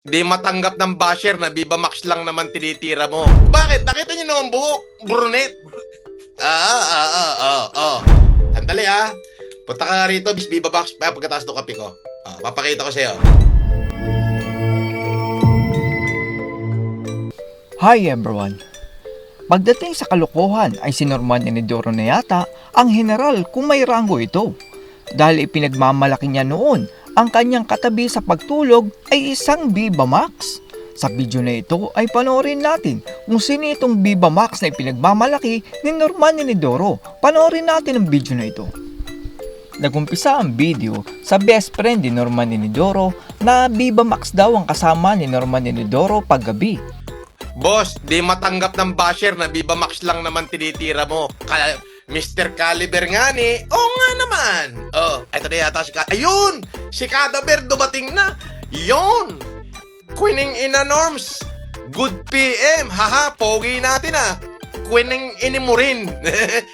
Di matanggap ng basher na Viva Max lang naman tinitira mo. Bakit? Nakita niyo naman buhok? Brunette. Sandali Punta ka rito, bis Viva Max. Pagkataas ng kape ko. Papakita ko sa'yo. Hi everyone! Pagdating sa kalokohan ay si Norman Enidoro na yata ang general kung may ranggo ito. Dahil ipinagmamalaki niya noon ang kanyang katabi sa pagtulog ay isang Viva Max. Sa video na ito ay panoorin natin kung sino itong Viva Max na ipinagmamalaki ni Norman Enidoro. Panoorin natin ang video na ito. Nagumpisa ang video sa best friend ni Norman Enidoro na Viva Max daw ang kasama ni Norman Enidoro paggabi. Boss, di matanggap ng basher na Viva Max lang naman tinitira mo. Mr. Caliber nga ni. Oo nga naman. Ito na yata si Ayun! Si Cadaver dumating na. Yon! Queening ina Norms. Good PM. Haha, pogi natin Queening ini mo rin.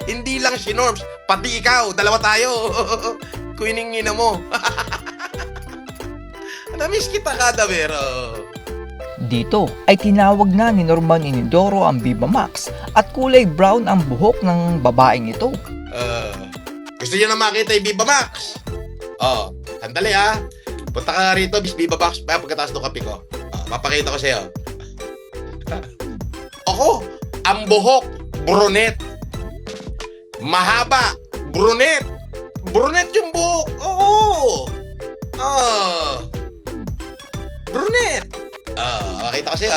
Hindi lang si Norms. Pati ikaw. Dalawa tayo. Queening ina mo. Namiss kita, Cadaver. Dito ay tinawag na ni Norman Enidoro ang Viva Max at kulay brown ang buhok ng babaeng ito. Gusto niyo na makita yung Viva Max? Sandali Punta ka rito, bis Viva Max. Pagkataas ng kape ko. Papakita ko sa'yo. Ako, ang buhok, brunette. Mahaba, brunette. Brunette yung buhok. Oo. Brunette. Makita ko sa'yo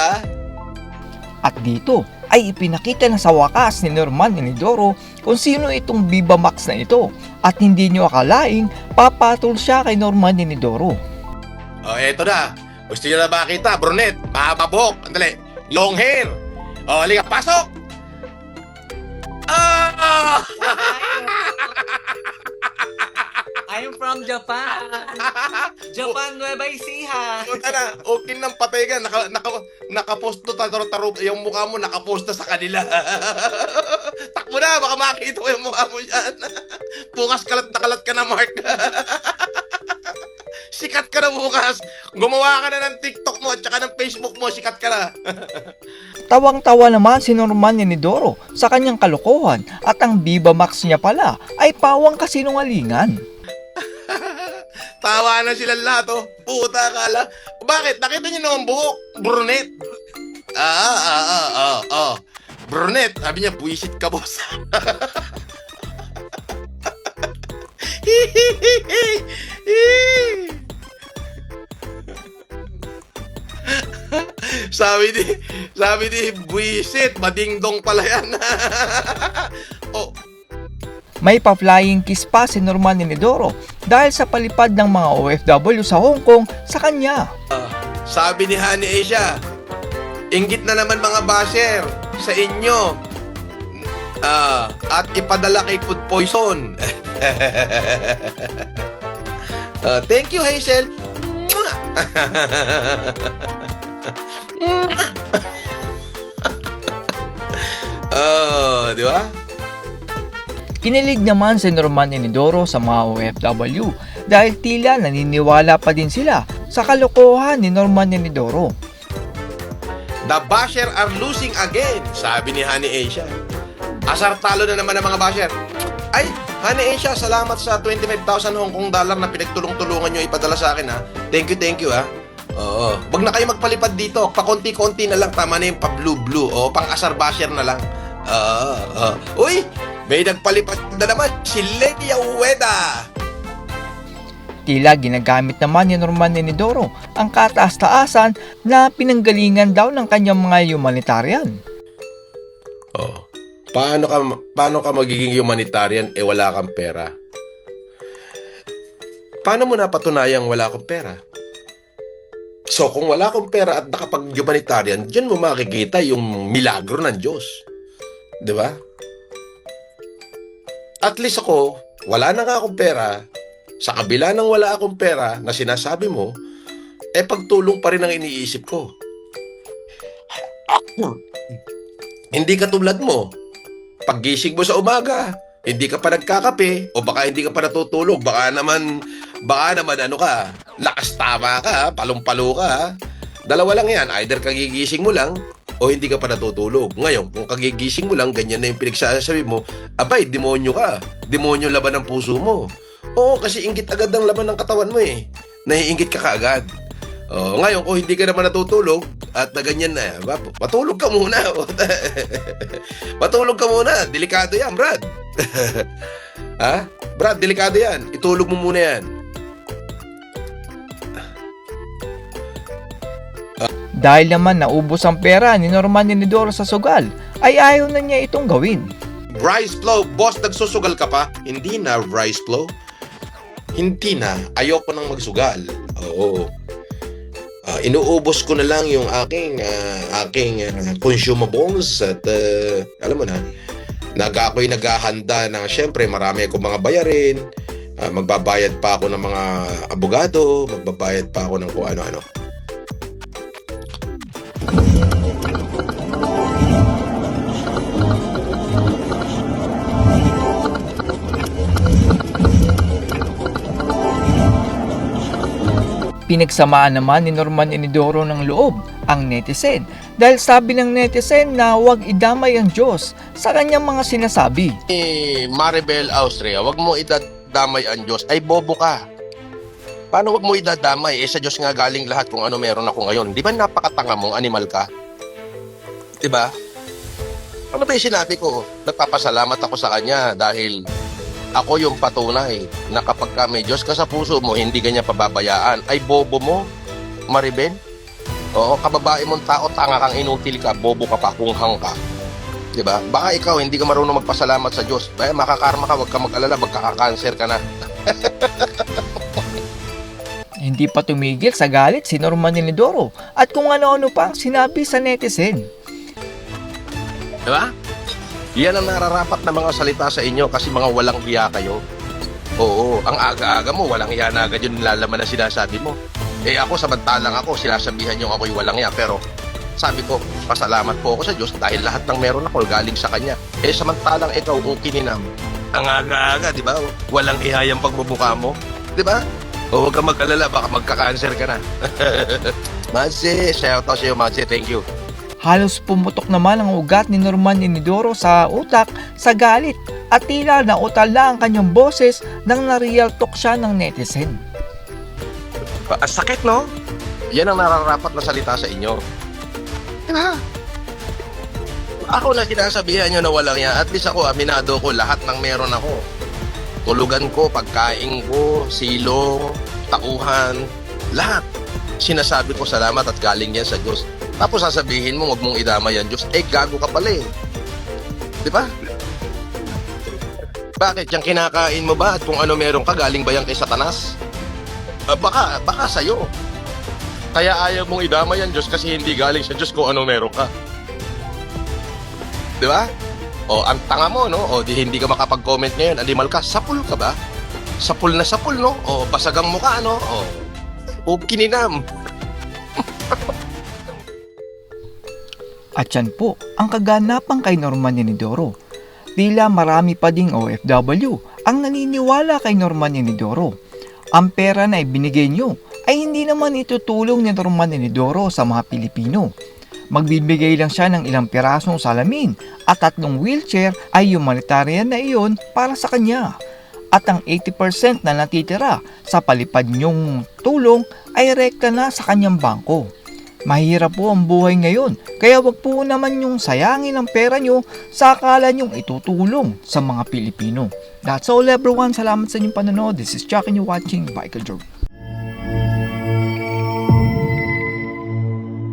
At dito ay ipinakita na sa wakas ni Norman Enidoro kung sino itong Viva Max na ito at hindi nyo akalaing papatol siya kay Norman Enidoro. Eto na. Gusto nyo na makita, brunette, mahaba buhok. Andali, long hair. Halika, pasok! I'm from Japan. Japan, Nueva Ecija. Punta na, okay ng patay ka. Nakaposto taro yung mukha mo, nakaposto sa kanila. Takbo na, baka makita ko yung mukha mo yan. Bukas kalat na kalat ka na, Mark. Sikat ka na bukas. Gumawa ka na ng TikTok mo at saka ng Facebook mo, sikat ka na. Tawang-tawa naman si Norman Enidoro sa kanyang kalokohan at ang Viva Max niya pala ay pawang kasinungalingan. Tawa na sila lahat, Puta kala. Bakit? Nakita niyo naman buhok? Brunette. Brunette. Sabi niya, buwisit ka, boss. sabi ni, buwisit, madingdong pala yan. May pa-flying kiss pa si Norman Enidoro dahil sa palipad ng mga OFW sa Hong Kong sa kanya. Sabi ni Honey Asia, inggit na naman mga basher sa inyo. At ipadala kay food poison. Thank you, Hazel. Di ba? Kinilig naman si Norman Enidoro sa mga OFW dahil tila naniniwala pa din sila sa kalokohan ni Norman Enidoro. The basher are losing again, sabi ni Honey Asia. Asar talo na naman ang mga basher. Ay, Honey Asia, salamat sa 25,000 Hong Kong dollar na pinagtulong-tulungan nyo ipadala sa akin Thank you Oo. Wag na kayo magpalipad dito. Pakonti-konti na lang, tama na yung pa-blue-blue. Pang-asar basher na lang. Uy! May nagpalipad na naman, si Leia Ueda. Tila ginagamit naman ni Norman Enidoro ang kataas-taasan na pinanggalingan daw ng kanyang mga humanitarian. Paano ka magiging humanitarian wala kang pera? Paano mo napatunayang wala akong pera? So kung wala akong pera at nakapag-humanitarian, diyan mo makikita yung milagro ng Diyos. 'Di ba? At least ako, wala na nga akong pera. Sa kabila ng wala akong pera na sinasabi mo, pagtulong pa rin ang iniisip ko. Hindi katulad mo. Paggising mo sa umaga, hindi ka pa nagkakape o baka hindi ka pa natutulog. Baka naman lakas tama ka, palong-palo ka. Dalawa lang yan, either kagigising mo lang o hindi ka pa natutulog. Ngayon, kung kagigising mo lang, ganyan na yung pinagsasabi mo, abay, demonyo ka. Demonyo laban ng puso mo. Oo, kasi inggit agad ang laban ng katawan mo eh. Naiinggit ka kaagad. Ngayon, kung hindi ka naman natutulog at na ganyan na, matulog ka muna. Matulog ka muna. Delikado yan, Brad. Ha? Brad, delikado yan. Itulog mo muna yan. Dahil naman naubos ang pera ni Norman Inidoro sa sugal, ay ayaw na niya itong gawin. Rice flow. Boss, nagsusugal ka pa? Hindi na, rice flow. Hindi na. Ayoko nang magsugal. Oo. Inuubos ko na lang yung aking consumables at alam mo na, ako'y naghahanda na syempre marami akong mga bayarin, magbabayad pa ako ng mga abogado, magbabayad pa ako ng kung ano-ano. Pinagsamaan naman ni Norman Inidoro ng loob ang netizen dahil sabi ng netizen na huwag idamay ang Diyos sa kanyang mga sinasabi. Maribel Austria, wag mo idadamay ang Diyos. Ay, bobo ka. Paano wag mo idadamay? Sa Diyos nga galing lahat kung ano meron ako ngayon. Di ba napakatanga mong animal ka? Di ba? Ano ba yung sinabi ko? Nagpapasalamat ako sa Kanya dahil ako yung patunay na kapag ka may Diyos ka sa puso mo, hindi kanya pababayaan. Ay, bobo mo, Maribel. Oo, kababae mong tao, tanga kang inutil ka, bobo ka pa, kunghang ka. Diba? Baka ikaw, hindi ka marunong magpasalamat sa Diyos. Baya, makakarma ka, huwag ka mag-alala, magkakakanser ka na. Hindi pa tumigil sa galit si Norman Inidoro at kung ano-ano pa ang sinabi sa netizen. Diba? Yan ang nararapat na mga salita sa inyo kasi mga walang hiya kayo. Oo, ang aga-aga mo, walang hiya na agad yung nilalaman na sinasabi mo. Ako, samantalang ako, sinasabihan yung ako'y walang hiya. Pero sabi ko, pasalamat po ako sa Diyos dahil lahat ng meron ako galing sa Kanya. Samantalang ikaw, kininam. Ang aga-aga, di ba? Walang hiya yung pagbubuka mo. Di ba? Huwag kang mag-alala, baka magka-cancer ka na. Mansi, shout out sa'yo, Mansi. Thank you. Halos pumutok naman ang ugat ni Norman Inidoro sa utak sa galit at tila nautal na ang kanyang boses nang na-real talk siya ng netizen. Sakit, no? Yan ang nararapat na salita sa inyo. Diba? Ako na sinasabihan nyo na walang yan. At least ako, aminado ko lahat ng meron ako. Tulugan ko, pagkain ko, silong, tauhan, lahat. Sinasabi ko salamat at galing yan sa Diyos. Tapos sasabihin mo, huwag mong idamay yan Diyos. Gago ka pala eh. Di ba? Bakit? Yung kinakain mo ba at kung ano meron ka, galing ba yan kay Satanas? Baka sa'yo. Kaya ayaw mong idamay yan Diyos kasi hindi galing sa Diyos kung ano meron ka. Di ba? Ang tanga mo, no? Di hindi ka makapag-comment ngayon. Animal ka, sapul ka ba? Sapul na sapul, no? Basagang mukha, no? Kininam. At yan po ang kaganapan kay Norman Inidoro. Tila marami pa ding OFW ang naniniwala kay Norman Inidoro. Ang pera na ibinigay nyo ay hindi naman itutulong ni Norman Inidoro sa mga Pilipino. Magbibigay lang siya ng ilang pirasong salamin at 3 wheelchair ay humanitarian na iyon para sa kanya. At ang 80% na natitira sa palipad nyong tulong ay rekta na sa kanyang bangko. Mahirap po ang buhay ngayon, kaya wag po naman yung sayangin ang pera nyo sa akala nyong itutulong sa mga Pilipino. That's all everyone, salamat sa inyong panonood. This is Chuck and you're watching Biker Joe.